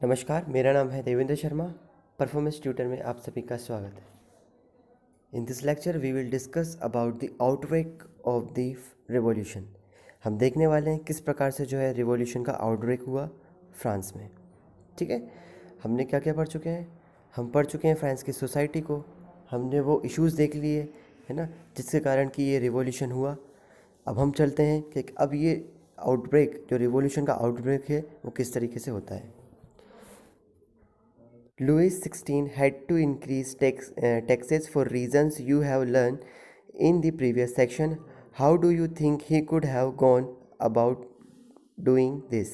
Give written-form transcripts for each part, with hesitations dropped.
नमस्कार, मेरा नाम है देवेंद्र शर्मा। परफॉर्मेंस ट्यूटर में आप सभी का स्वागत है। In this lecture we will discuss about the outbreak of the revolution. हम देखने वाले हैं किस प्रकार से जो है रिवॉल्यूशन का आउटब्रेक हुआ फ्रांस में। ठीक है, हमने क्या क्या पढ़ चुके हैं? हम पढ़ चुके हैं फ्रांस की सोसाइटी को, हमने वो इश्यूज़ देख लिए, है ना, जिसके कारण कि ये रिवॉल्यूशन हुआ। अब हम चलते हैं कि अब ये आउटब्रेक, जो रिवॉल्यूशन का आउटब्रेक है, वो किस तरीके से होता है। Louis XVI had to increase taxes for reasons you have learned in the previous section. How do you think he could have gone about doing this?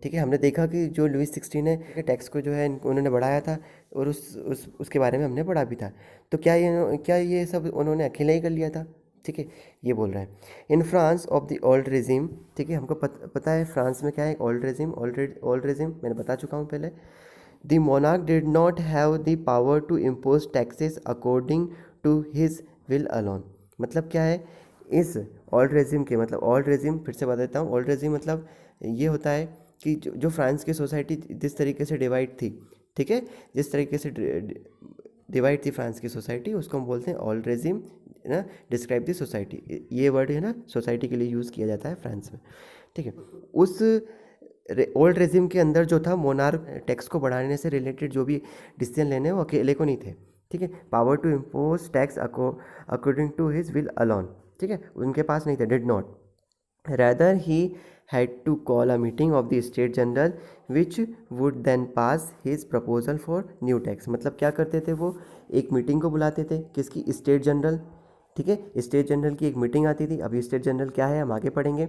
ठीक है, हमने देखा कि जो लुइस 16 है टैक्स को जो है उन्होंने बढ़ाया था और उसके बारे में हमने पढ़ा भी था। तो क्या ये सब उन्होंने अकेले ही कर लिया था? ठीक है, ये बोल रहा है in France of the old regime. ठीक है, हमको पता है फ्रांस में क्या है ओल्ड रेजिम। ओल्ड रेजिम मैंने बता चुका हूँ पहले। The monarch did not have the power to impose taxes according to his will alone। मतलब क्या है इस ओल्ड रेजिम के, मतलब ओल्ड रेजिम फिर से बता देता हूँ। ओल्ड रेजिम मतलब ये होता है कि जो फ्रांस की सोसाइटी जिस तरीके से डिवाइड थी, ठीक है, जिस तरीके से डिवाइड थी फ्रांस की सोसाइटी, उसको हम बोलते हैं ओल्ड रेजिम, है ना। डिस्क्राइब दी सोसाइटी, ये वर्ड है ना सोसाइटी के लिए यूज़ किया जाता है फ्रांस में। ठीक है, उस ओल्ड रेजिम के अंदर जो था मोनार्क टैक्स को बढ़ाने से रिलेटेड जो भी डिसीजन लेने वो अकेले को नहीं थे। ठीक है, power to impose tax according to his will alone, ठीक है, उनके पास नहीं थे, did not. Rather he had to call a meeting of the state general which would then pass his proposal for new tax. मतलब क्या करते थे वो, एक मीटिंग को बुलाते थे, किसकी? State general. ठीक है, स्टेट जनरल की एक मीटिंग आती थी। अभी स्टेट जनरल क्या है हम आगे पढ़ेंगे।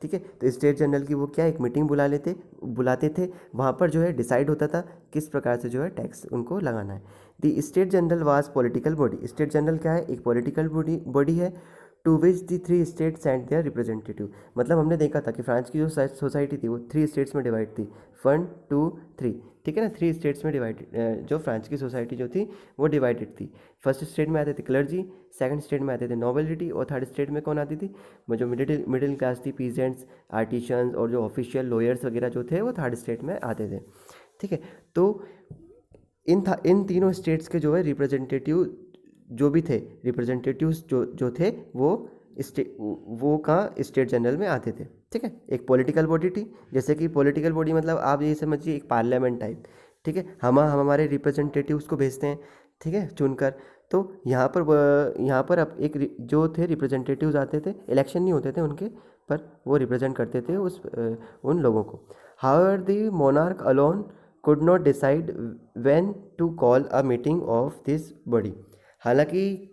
ठीक है, तो स्टेट जनरल की वो क्या एक मीटिंग बुलाते थे। वहाँ पर जो है डिसाइड होता था किस प्रकार से जो है टैक्स उनको लगाना है। The state general was political body. State general क्या है? एक पॉलिटिकल बॉडी है। To which the 3 state send their representative. मतलब हमने देखा था कि फ्रांस की जो सोसाइटी थी वो 3 स्टेट्स में डिवाइड थी, 1 2 3। ठीक है ना, 3 स्टेट्स में डिवाइडेड जो फ्रांस की सोसाइटी जो थी वो डिवाइडेड थी। फर्स्ट स्टेट में आते थे क्लर्जी, सेकंड स्टेट में आते थे नोबिलिटी, और थर्ड स्टेट में कौन आती थी? वो जो मिडिल क्लास थी, पीजेंट्स, आर्टिशंस और जो ऑफिशियल लॉयर्स वगैरह जो थे वो थर्ड स्टेट में आते थे। ठीक है, तो इन तीनों स्टेट्स के जो है रिप्रेजेंटेटिव जो भी थे, रिप्रेजेंटेटिव्स जो थे वो कहाँ स्टेट जनरल में आते थे। ठीक है, एक पॉलिटिकल बॉडी थी, जैसे कि पॉलिटिकल बॉडी मतलब आप ये समझिए एक पार्लियामेंट टाइप। ठीक है, हम हमारे रिप्रेजेंटेटिव्स को भेजते हैं, ठीक है, चुनकर। तो यहाँ पर अब एक जो थे रिप्रेजेंटेटिव्स आते थे, इलेक्शन नहीं होते थे उनके, पर वो रिप्रेजेंट करते थे उन लोगों को। However the monarch alone could not decide when to call a meeting of this body। हालांकि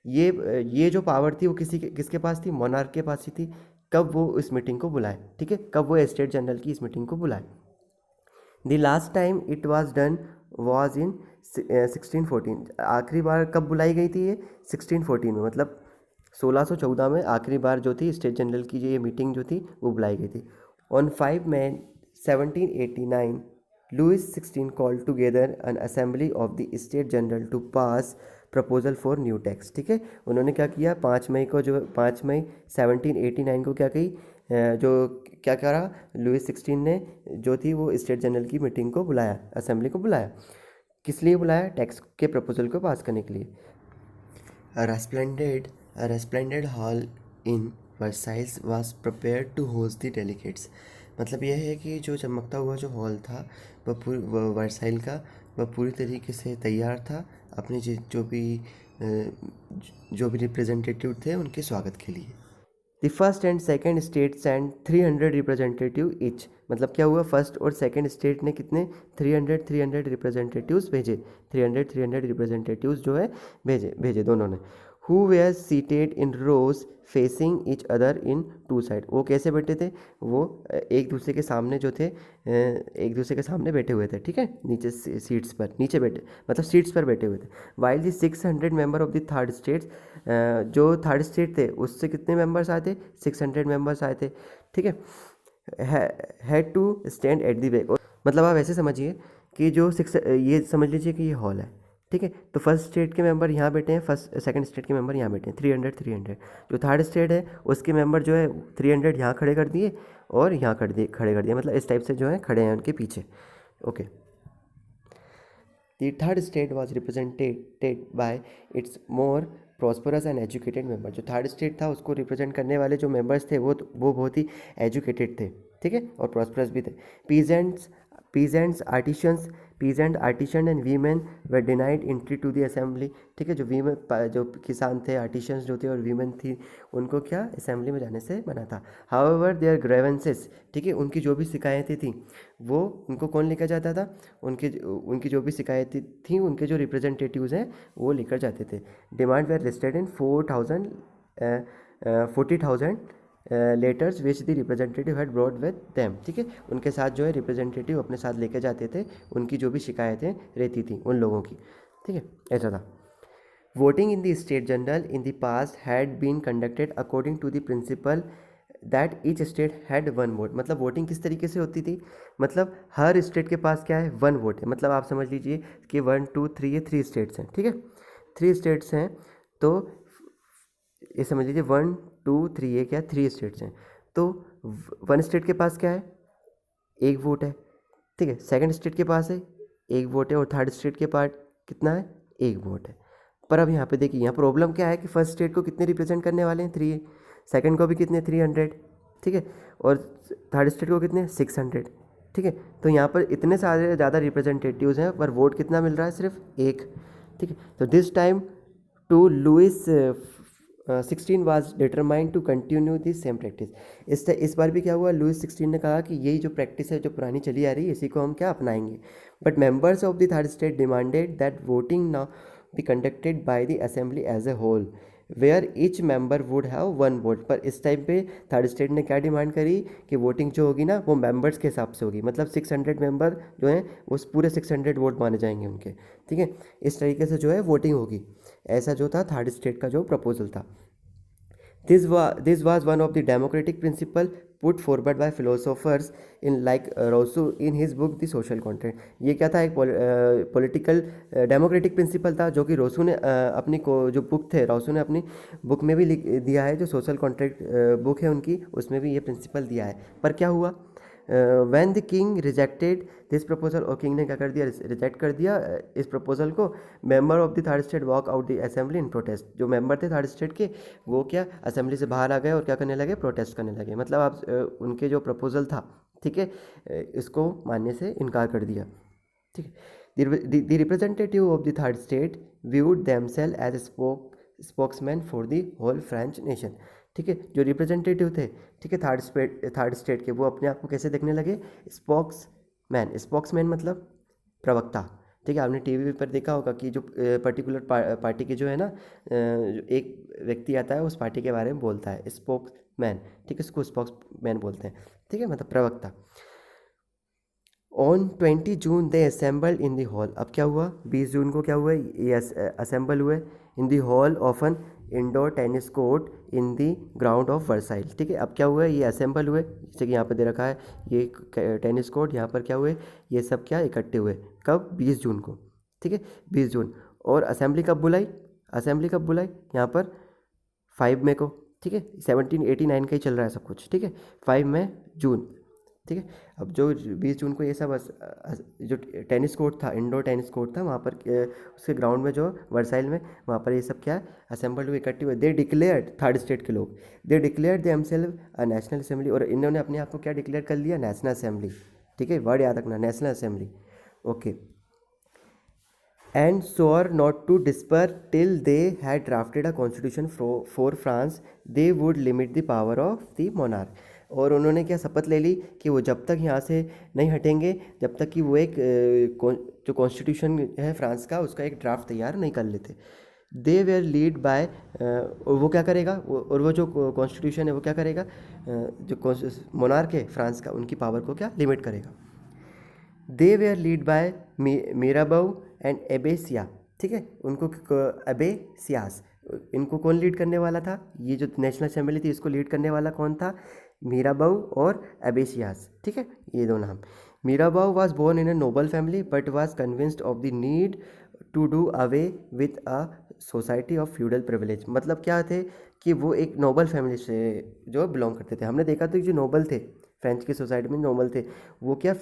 ये जो पावर थी वो किसके पास थी? मोनार्क के पास ही थी। कब वो इस मीटिंग को बुलाए, ठीक है, कब वो स्टेट जनरल की इस मीटिंग को बुलाए। The last time it was done was in 1614। आखिरी बार कब बुलाई गई थी ये? 1614 में, मतलब 1614 में आखिरी बार जो थी स्टेट जनरल की जो ये मीटिंग जो थी वो बुलाई गई थी। On 5 May 1789 Louis XVI called together an assembly of the state general to pass proposal for new tax. ठीक है, उन्होंने क्या किया? 5 मई 1789 को क्या कही, जो क्या करा लुइस 16 ने, जो थी वो स्टेट जनरल की मीटिंग को बुलाया, असेंबली को बुलाया। किस लिए बुलाया? टैक्स के प्रपोजल को पास करने के लिए। A resplendent hall in Versailles was prepared to host the delegates। मतलब यह है कि जो चमकता हुआ जो हॉल था वह वर्साइल का, वह पूरी तरीके से तैयार था अपने जो भी रिप्रेजेंटेटिव थे उनके स्वागत के लिए। The first and second state send 300 representative each. मतलब क्या हुआ, फर्स्ट और सेकेंड स्टेट ने कितने? 300 रिप्रेजेंटेटिव्स भेजे। 300 रिप्रेजेंटेटिव्स जो है भेजे दोनों ने। Who were seated in rows facing each other in 2 side. वो कैसे बैठे थे? वो एक दूसरे के सामने जो थे, एक दूसरे के सामने बैठे हुए थे। ठीक है, नीचे सीट्स पर, नीचे बैठे मतलब सीट्स पर बैठे हुए थे। While the 600 member of the third states, जो थर्ड स्टेट थे उससे कितने मेंबर्स आए थे? 600 मेंबर्स आए थे। ठीक है, had to stand at the back. मतलब आप ऐसे समझिए कि ये समझ लीजिए कि ये हॉल है। ठीक है, तो फर्स्ट स्टेट के मेंबर यहाँ बैठे हैं, सेकंड स्टेट के मेंबर यहाँ बैठे हैं, 300। जो थर्ड स्टेट है उसके मेंबर जो है 300 यहाँ खड़े कर दिए और यहाँ खड़े कर दिए, मतलब इस टाइप से जो है खड़े हैं उनके पीछे। Okay, the third state was represented by it's more prosperous and educated member. जो थर्ड स्टेट था उसको रिप्रेजेंट करने वाले जो मेंबर्स थे वो बहुत ही एजुकेटेड थे, ठीक है, और प्रॉस्परस भी थे। Peasants peasants artisans peasant artisan and women were denied entry to the assembly, ठीक है। जो किसान थे, आर्टिशंस जो थे और वीमेन थी, उनको क्या असेंबली में जाने से मना था। हाउएवर देयर ग्रेवेंसेस, ठीक है, उनकी जो भी शिकायतें थी वो उनको कौन लेकर जाता था, उनकी जो भी शिकायतें थी उनके जो रिप्रेजेंटेटिव्स हैं वो लेकर जाते थे। Demands were listed in 40,000 letters which the representative had brought with them, ठीक है। उनके साथ जो है रिप्रेजेंटेटिव अपने साथ लेके जाते थे, उनकी जो भी शिकायतें रहती थी उन लोगों की, ठीक है, ऐसा था। Voting in the state general in the past had been conducted according to the principle that each state had one vote. मतलब वोटिंग किस तरीके से होती थी, मतलब हर स्टेट के पास क्या है, वन वोट है। मतलब आप समझ लीजिए कि 1 2 3 ये 3 स्टेट्स हैं, ठीक है, 3 स्टेट्स हैं, तो ये समझ लीजिए 1 2 3 ये क्या है, 3 स्टेट्स हैं। तो वन स्टेट के पास क्या है, एक वोट है, ठीक है। सेकंड स्टेट के पास है एक वोट है, और थर्ड स्टेट के पास कितना है, एक वोट है। पर अब यहाँ पे देखिए, यहाँ प्रॉब्लम क्या है कि फर्स्ट स्टेट को कितने रिप्रेजेंट करने वाले हैं, 3, सेकंड को भी कितने 300, ठीक है, और थर्ड स्टेट को कितने 600, ठीक है। तो यहाँ पर इतने सारे ज़्यादा रिप्रेजेंटेटिव्स हैं पर वोट कितना मिल रहा है, सिर्फ एक, ठीक है। तो this time too Louis 16 was determined to continue the same practice. इस बार भी क्या हुआ, लुइस 16 ने कहा कि यही जो प्रैक्टिस है जो पुरानी चली आ रही है इसी को हम क्या अपनाएंगे। But members of the third state demanded that voting now be conducted by the assembly as a whole where each member would have one vote. पर इस टाइम पे थर्ड स्टेट ने क्या डिमांड करी कि वोटिंग जो होगी ना वो मेंबर्स के हिसाब से होगी, मतलब 600 मेंबर जो हैं उस पूरे 600 वोट माने जाएंगे उनके, ठीक है। इस तरीके से जो है वोटिंग होगी, ऐसा जो था थर्ड स्टेट का जो प्रपोजल था। This was one of the democratic principle put forward by philosophers in like Rousseau in his book The Social Contract। ये क्या था, एक पॉलिटिकल डेमोक्रेटिक प्रिंसिपल था जो कि रोसू ने अपनी जो बुक थे, रोसू ने अपनी बुक में भी लिख दिया है, जो सोशल कॉन्ट्रैक्ट बुक है उनकी, उसमें भी ये प्रिंसिपल दिया है। पर क्या हुआ, when the king rejected this proposal, और किंग ने क्या कर दिया, रिजेक्ट कर दिया इस प्रपोजल को। Member of the third state walk out the assembly in protest. जो मेंबर थे थर्ड स्टेट के वो क्या असेंबली से बाहर आ गए और क्या करने लगे, प्रोटेस्ट करने लगे। मतलब आप उनके जो प्रपोजल था, ठीक है, इसको मानने से इनकार कर दिया, ठीक है। The representative of the third state viewed themselves as spokesman for the whole French nation, ठीक है। जो रिप्रेजेंटेटिव थे, ठीक है, थर्ड स्टेट के, वो अपने आप को कैसे देखने लगे, स्पोक्समैन मतलब प्रवक्ता, ठीक है। आपने टीवी पर देखा होगा कि जो पर्टिकुलर पार्टी के जो है ना, एक व्यक्ति आता है उस पार्टी के बारे में बोलता है, स्पोक्समैन, ठीक है, उसको स्पोक्समैन बोलते हैं, ठीक है, मतलब प्रवक्ता। On 20 June they assemble in the hall. अब क्या हुआ, 20 जून को क्या हुआ, ये असेंबल हुए in the hall of an indoor tennis court in the ground of Versailles, ठीक है। अब क्या हुआ, ये असेंबल हुए, जैसे कि यहाँ पर दे रखा है ये टेनिस कोर्ट, यहाँ पर क्या हुए, ये सब क्या इकट्ठे हुए, कब, 20 जून को, ठीक है, 20 जून। और असेंबली कब बुलाई, यहाँ पर 5 मई को, ठीक है, 1789 का ही चल रहा है सब कुछ, ठीक है, 5 मई जून, ठीक है। अब जो 20 जून को ये सब जो टेनिस कोर्ट था, इंडोर टेनिस कोर्ट था, वहाँ पर उसके ग्राउंड में जो वर्साइल में, वहाँ पर ये सब क्या है असेंबल्ड हुए, इकट्ठे हुए। दे डिक्लेयर्ड, थर्ड स्टेट के लोग, they declared themselves a national assembly, और इन्होंने अपने आप को क्या डिक्लेयर कर लिया, नेशनल असेंबली, ठीक है, वर्ड याद रखना, national assembly, okay. And sure not to disperse till they had drafted a constitution for France they would limit the power of the monarch. और उन्होंने क्या शपथ ले ली कि वो जब तक यहाँ से नहीं हटेंगे जब तक कि वो एक जो कॉन्स्टिट्यूशन है फ्रांस का उसका एक ड्राफ्ट तैयार नहीं कर लेते। दे वेयर लीड बाय, और वो क्या करेगा, और वो जो कॉन्स्टिट्यूशन है वो क्या करेगा, जो मोनार्क है फ्रांस का उनकी पावर को क्या लिमिट करेगा। दे वेयर लीड बाय मीराबाउ एंड एबेसिया, ठीक है, उनको एबेसियास, इनको कौन लीड करने वाला था, ये जो नेशनल असेंबली थी इसको लीड करने वाला कौन था, मीराबाउ और एबेसियास, ठीक है, ये दो नाम। Mirabeau was born in a noble family but was convinced of the need to do away with a society of feudal privilege. मतलब क्या थे कि वो एक नोबल फैमिली से जो बिलोंग करते थे। हमने देखा था कि जो नोबल थे फ्रेंच की सोसाइटी में, नोबल थे वो क्या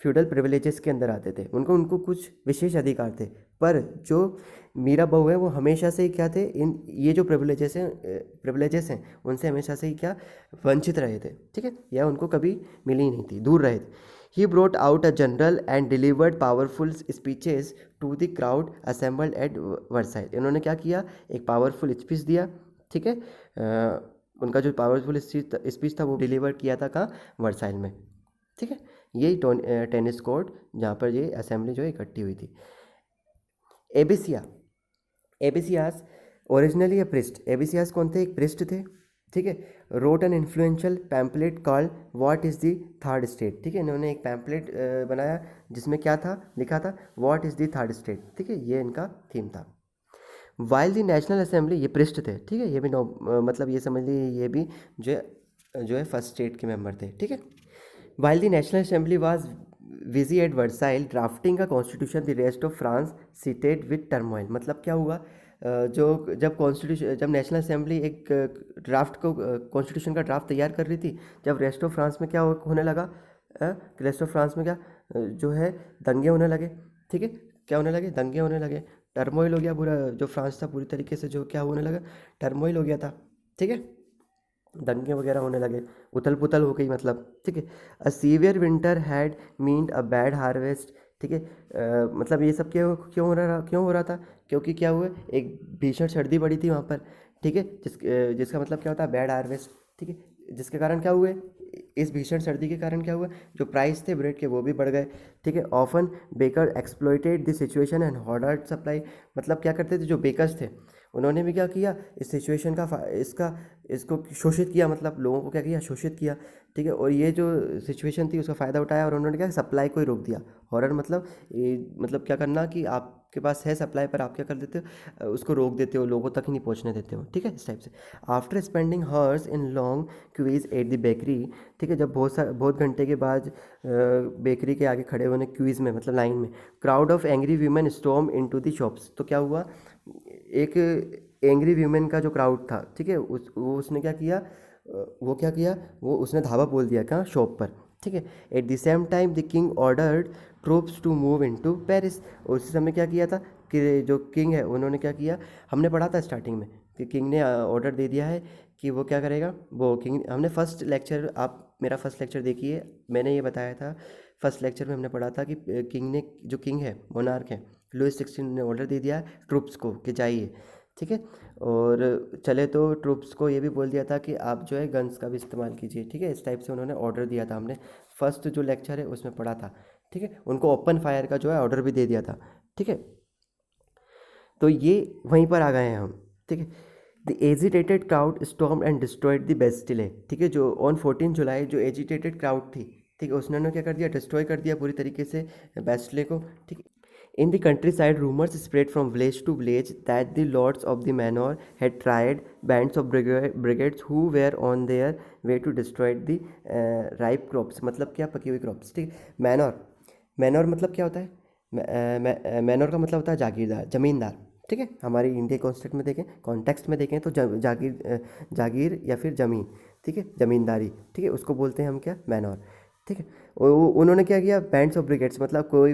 फ्यूडल प्रिविलेजेस के अंदर आते थे, उनको उनको कुछ विशेष अधिकार थे। पर जो मीरा बहू है वो हमेशा से ही क्या थे, इन ये जो प्रिविलेजेस हैं उनसे हमेशा से ही क्या वंचित रहे थे, ठीक है, या उनको कभी मिली ही नहीं थी, दूर रहे थे। He brought out a journal and delivered powerful speeches to the crowd assembled at Versailles. इन्होंने क्या किया, एक पावरफुल स्पीच दिया, ठीक है। उनका जो पावरफुल स्पीच था वो डिलीवर किया था कहाँ, वर्साइल में, ठीक है। यही टेनिस कोर्ट जहाँ पर ये असेंबली जो है इकट्ठी हुई थी। एबिसिया, एबिसियास ओरिजिनली ए प्रिस्ट। एबिसियास कौन थे, एक प्रिस्ट थे, ठीक है। Wrote an influential pamphlet called what is the third state, ठीक है। इन्होंने एक पैम्पलेट बनाया जिसमें क्या था, लिखा था what is the third state, ठीक है, ये इनका थीम था। वाइल द नेशनल असेंबली, ये पृष्ठ थे, ठीक है, ये भी मतलब ये समझ लीजिए ये भी जो है फर्स्ट स्टेट के मेंबर थे, ठीक है। While the national assembly was busy at Versailles drafting का constitution the rest of France seethed with turmoil. मतलब क्या हुआ, जब नेशनल असेंबली एक ड्राफ्ट को कॉन्स्टिट्यूशन का ड्राफ्ट तैयार कर रही थी, जब रेस्ट ऑफ फ्रांस में क्या होने लगा, रेस्ट ऑफ फ्रांस में क्या जो है दंगे होने लगे, ठीक है, क्या होने लगे, दंगे होने लगे, टर्मोइल हो गया पूरा, जो फ्रांस था पूरी तरीके से जो क्या होने लगा, टर्मोइल हो गया था, ठीक है, दंगे वगैरह होने लगे, उथल पुथल हो गई, मतलब, ठीक है। A severe winter had meant a bad harvest, ठीक है। मतलब ये सब क्यों हो रहा था, क्योंकि क्या हुआ, एक भीषण सर्दी पड़ी थी वहाँ पर, ठीक है, जिसका मतलब क्या होता है, बैड हार्वेस्ट, ठीक है। जिसके कारण क्या हुए, इस भीषण सर्दी के कारण क्या हुआ, जो प्राइस थे ब्रेड के वो भी बढ़ गए, ठीक है। Often baker exploited the situation and hoarded supply. मतलब क्या करते थे जो बेकर्स थे, उन्होंने भी क्या किया, इस सिचुएशन का इसको शोषित किया, मतलब लोगों को क्या किया, शोषित किया, ठीक है। और ये जो सिचुएशन थी उसका फ़ायदा उठाया और उन्होंने क्या, सप्लाई को ही रोक दिया। हॉरर मतलब क्या करना कि आपके पास है सप्लाई पर आप क्या कर देते हो, उसको रोक देते हो, लोगों तक ही नहीं पहुंचने देते हो, ठीक है, इस टाइप से। After spending hours in long queues at the bakery, ठीक है, जब बहुत घंटे के बाद बेकरी के आगे खड़े होने क्यूज में, मतलब लाइन में, crowd of angry women storm into the shops. तो क्या हुआ, एक एंग्री वीमेन का जो क्राउड था, ठीक है, उसने क्या किया, वो उसने धावा बोल दिया क्या, शॉप पर, ठीक है। At the same time the king ordered troops to move into Paris. उसी समय क्या किया था कि जो किंग है उन्होंने क्या किया, हमने पढ़ा था स्टार्टिंग में कि किंग ने ऑर्डर दे दिया है कि वो क्या करेगा, वो किंग, हमने फर्स्ट लेक्चर, आप मेरा फर्स्ट लेक्चर देखिए, मैंने ये बताया था फर्स्ट लेक्चर में, हमने पढ़ा था कि किंग है, मोनार्क है, लुइस 16 ने ऑर्डर दे दिया है ट्रूप्स को कि जाइए, ठीक है। और चले तो ट्रूप्स को ये भी बोल दिया था कि आप जो है गन्स का भी इस्तेमाल कीजिए, ठीक है, इस टाइप से उन्होंने ऑर्डर दिया था, हमने फर्स्ट जो लेक्चर है उसमें पढ़ा था, ठीक है। उनको ओपन फायर का जो है ऑर्डर भी दे दिया था, ठीक है। तो ये वहीं पर आ गए हैं हम, ठीक है। The agitated crowd storm and destroyed the Bastille, ठीक है, जो ऑन 14 जुलाई जो एजिटेटेड क्राउड थी, ठीक है, उसने क्या कर दिया, डिस्ट्रॉय कर दिया पूरी तरीके से बेस्टिले को, ठीक है। In the countryside, rumors spread from village to village that the lords of the manor had tried bands of brigades who were on their way to destroy the ripe crops। मतलब क्या, पकी हुई क्रॉप्स, ठीक है। मैनोर मतलब क्या होता है, मैनोर का मतलब होता है जागीरदार, जमींदार, ठीक है। हमारी इंडिया कॉन्स्टेंट में देखें, कॉन्टेक्स्ट में देखें तो जागीर या फिर ज़मीन, ठीक है, ज़मींदारी, ठीक है, उसको बोलते हैं हम क्या, मैनोर, ठीक है। उन्होंने क्या किया, बैंड्स ऑफ ब्रिगेड्स, मतलब कोई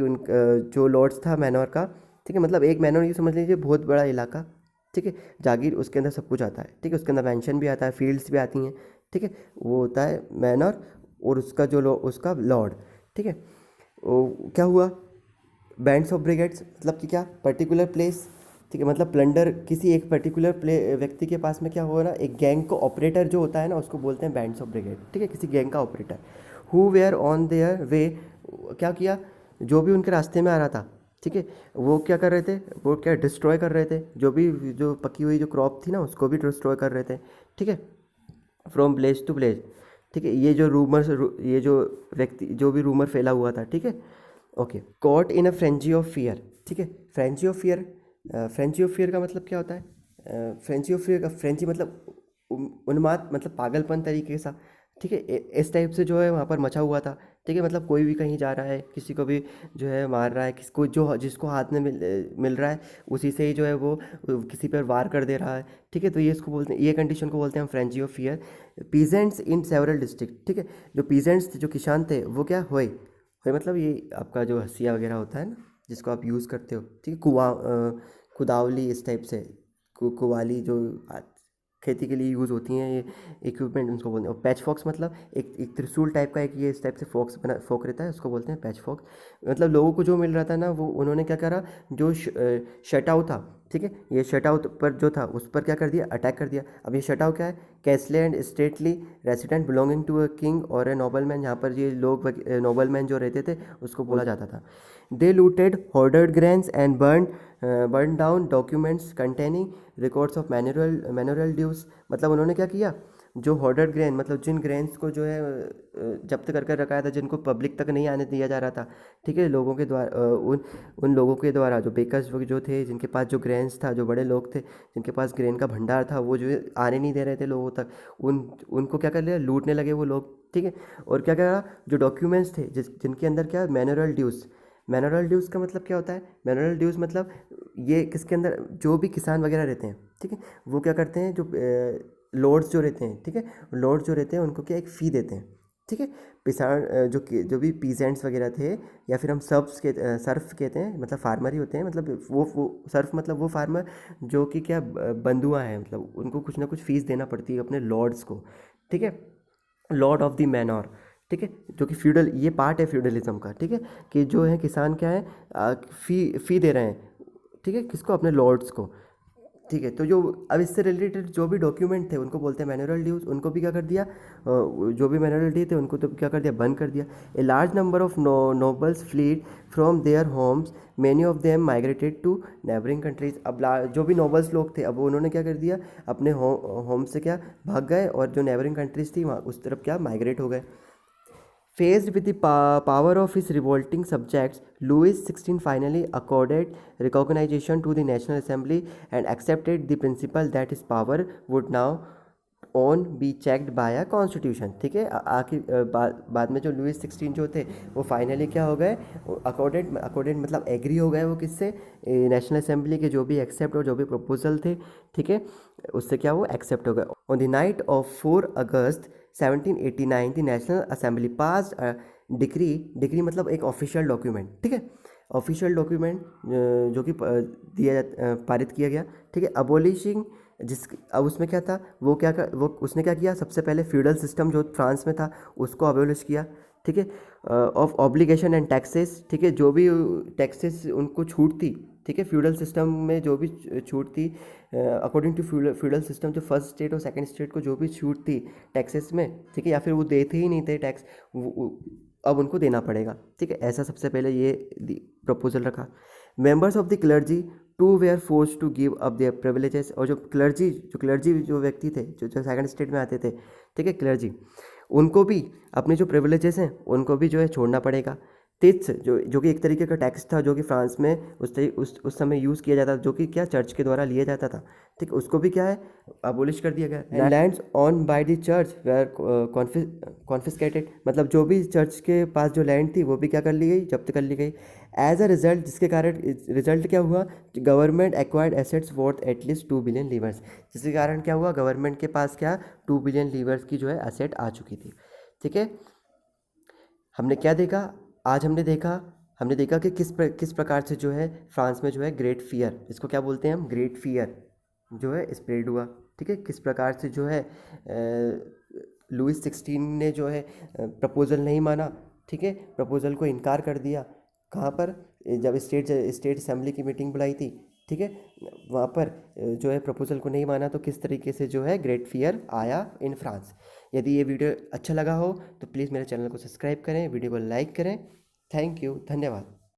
जो लॉर्ड्स था मैनोर का, ठीक है, मतलब एक मैनोर ये समझ लीजिए बहुत बड़ा इलाका, ठीक है। जागीर उसके अंदर सब कुछ आता है, ठीक है, उसके अंदर मैंशन भी आता है, फील्ड्स भी आती हैं, ठीक है, वो होता है मैनर, और उसका लॉर्ड, ठीक है। क्या हुआ, बैंड्स ऑफ ब्रिगेड्स मतलब कि क्या, पर्टिकुलर प्लेस, ठीक है, मतलब प्लंडर किसी एक पर्टिकुलर व्यक्ति के पास में क्या हो रहा है, एक गैंग को ऑपरेटर जो होता है ना उसको बोलते हैं बैंड्स ऑफ ब्रिगेड, ठीक है, किसी गैंग का operator. Who were on their way, क्या किया, जो भी उनके रास्ते में आ रहा था, ठीक है, वो क्या कर रहे थे, वो क्या डिस्ट्रॉय कर रहे थे, जो पकी हुई जो क्रॉप थी ना उसको भी डिस्ट्रॉय कर रहे थे, ठीक है, फ्रॉम विलेज टू विलेज, ठीक है। ये जो व्यक्ति जो भी रूमर फैला हुआ था, ठीक है, okay. Caught in a frenzy of fear, ठीक है, फ्रेंची ऑफ फियर का मतलब क्या होता है, फ्रेंची मतलब उन्माद, मतलब पागलपन तरीके सा, ठीक है, इस टाइप से जो है वहाँ पर मचा हुआ था, ठीक है। मतलब कोई भी कहीं जा रहा है, किसी को भी जो है मार रहा है, किसको जो जिसको हाथ में मिल रहा है उसी से ही जो है वो किसी पर वार कर दे रहा है, ठीक है। तो ये इसको बोलते हैं, ये कंडीशन को बोलते हैं हम Frenchie of fear. Peasants in several district, ठीक है, जो पीजेंट्स थे, जो किसान थे, वो क्या हुए, फिर मतलब ये आपका जो हंसिया वगैरह होता है ना, जिसको आप यूज़ करते हो, ठीक है, कुदावली इस टाइप से, कुवाली जो खेती के लिए यूज़ होती हैं ये इक्विपमेंट, उनको बोलते हैं। और पैच फॉक्स मतलब एक त्रिशूल टाइप का, एक ये इस टाइप से फोक रहता है, उसको बोलते हैं पैच फॉक्स। मतलब लोगों को जो मिल रहा था ना, वो उन्होंने क्या करा, जो शटाउ था, ठीक है, ये शटाउ पर जो था उस पर क्या कर दिया, अटैक कर दिया। अब ये शटाउ क्या है, castle and stately resident belonging to a king और ए नोबलमैन, यहाँ पर ये लोग नोबलमैन जो रहते थे उसको बोला जाता था। दे looted hoarded grains and burned down documents containing records of manual dues। मतलब उन्होंने क्या किया, जो hoarded grain मतलब जिन ग्रेन्स को जो है जब्त कर कर रखा था, जिनको पब्लिक तक नहीं आने दिया जा रहा था, ठीक है, लोगों के द्वारा, उन लोगों के द्वारा, जो बेकर्स जो थे, जिनके पास जो ग्रेन्स था, जो बड़े लोग थे जिनके पास ग्रेन का भंडार था, वो जो है आने नहीं दे रहे थे लोगों तक, उनको क्या कर लिया, लूटने लगे वो लोग, ठीक है। और क्या करा, जो डॉक्यूमेंट्स थे जिनके अंदर क्या, मैनुअल ड्यूज़ का मतलब क्या होता है, मैनुअल ड्यूज़ मतलब ये किसके अंदर, जो भी किसान वगैरह रहते हैं, ठीक है, वो क्या करते हैं, जो लॉर्ड्स जो रहते हैं, ठीक है, लॉर्ड्स जो रहते हैं उनको क्या, एक फ़ी देते हैं, ठीक है। किसान जो भी पीजेंट्स वगैरह थे, या फिर हम सर्फ कहते हैं, मतलब फार्मर ही होते हैं, मतलब वो सर्फ मतलब वो फार्मर जो कि क्या बंधुआ है, मतलब उनको कुछ ना कुछ फ़ीस देना पड़ती है अपने लॉर्ड्स को, ठीक है, लॉर्ड ऑफ द मैनोर, ठीक है, जो कि फ्यूडल, ये पार्ट है फ्यूडलिज्म का, ठीक है, कि जो है किसान क्या है, फ़ी दे रहे हैं, ठीक है, किसको, अपने लॉर्ड्स को, ठीक है। तो जो अब इससे रिलेटेड जो भी डॉक्यूमेंट थे उनको बोलते हैं मैनुअल ड्यूज, उनको भी क्या कर दिया, जो भी मैनुअल ड्यू थे उनको तो क्या कर दिया, बंद कर दिया। A large number of nobles fled from their homes, many of them migrated to neighbouring countries. अब जो भी नोबल्स लोग थे, अब उन्होंने क्या कर दिया, अपने होम से क्या भाग गए, और जो नेबरिंग कंट्रीज थी वहाँ उस तरफ क्या माइग्रेट हो गए। Faced with the power of his revolting subjects, Louis XVI finally accorded recognition to the National Assembly and accepted the principle that his power would now on be checked by a constitution। ठीक है, आखिर बाद में जो Louis 16 जो थे वो finally क्या हो गए, अकॉर्डेड मतलब एग्री हो गए वो किससे, नेशनल असेंबली के जो भी एक्सेप्ट और जो भी प्रपोजल थे, ठीक है, उससे क्या वो एक्सेप्ट हो गए। On the night of 4 August 1789 the national assembly pass decree मतलब एक ऑफिशियल डॉक्यूमेंट, ठीक है, ऑफिशियल डॉक्यूमेंट जो कि पारित किया गया, ठीक है, अबोलिशिंग अब उसमें क्या था, वो उसने क्या किया, सबसे पहले फ्यूडल सिस्टम जो फ्रांस में था उसको अबोलिश किया, ठीक है, ऑफ ऑब्लिगेशन एंड टैक्सेस, ठीक है, जो भी टैक्सेस उनको छूट थी, ठीक है, फ्यूडल सिस्टम में जो भी छूट थी, अकॉर्डिंग टू फ्यूडल सिस्टम, जो फर्स्ट स्टेट और सेकंड स्टेट को जो भी छूट थी टैक्सेस में, ठीक है, या फिर वो देते ही नहीं थे टैक्स, अब उनको देना पड़ेगा, ठीक है, ऐसा सबसे पहले ये प्रपोजल रखा। Members of the clergy too were forced to give up their privileges. और जो क्लर्जी जो व्यक्ति थे, जो सेकंड स्टेट में आते थे, ठीक है, क्लर्जी, उनको भी अपने जो प्रिविलेजेस हैं उनको भी जो है छोड़ना पड़ेगा। टिट्स जो कि एक तरीके का टैक्स था, जो कि फ्रांस में उस समय यूज़ किया जाता था, जो कि क्या चर्च के द्वारा लिया जाता था, ठीक, उसको भी क्या है, अबोलिश कर दिया गया। Lands owned by the church were confiscated, मतलब जो भी चर्च के पास जो लैंड थी वो भी क्या कर ली गई, जब्त कर ली गई। एज अ रिजल्ट, जिसके कारण रिजल्ट क्या हुआ, government acquired assets worth at least 2 billion levers, जिसके कारण क्या हुआ, गवर्नमेंट के पास क्या 2 बिलियन लीवर्स की जो है एसेट आ चुकी थी, ठीक है। हमने क्या देखा, आज हमने देखा कि किस प्रकार से जो है फ्रांस में जो है ग्रेट फियर, इसको क्या बोलते हैं हम, ग्रेट फियर जो है स्प्रेड हुआ, ठीक है, किस प्रकार से जो है लुइस 16 ने जो है प्रपोज़ल नहीं माना, ठीक है, प्रपोज़ल को इनकार कर दिया, कहाँ पर, जब स्टेट असेंबली की मीटिंग बुलाई थी, ठीक है, वहाँ पर जो है प्रपोज़ल को नहीं माना, तो किस तरीके से जो है ग्रेट फियर आया इन फ्रांस। यदि ये वीडियो अच्छा लगा हो तो प्लीज़ मेरे चैनल को सब्सक्राइब करें, वीडियो को लाइक करें। थैंक यू, धन्यवाद।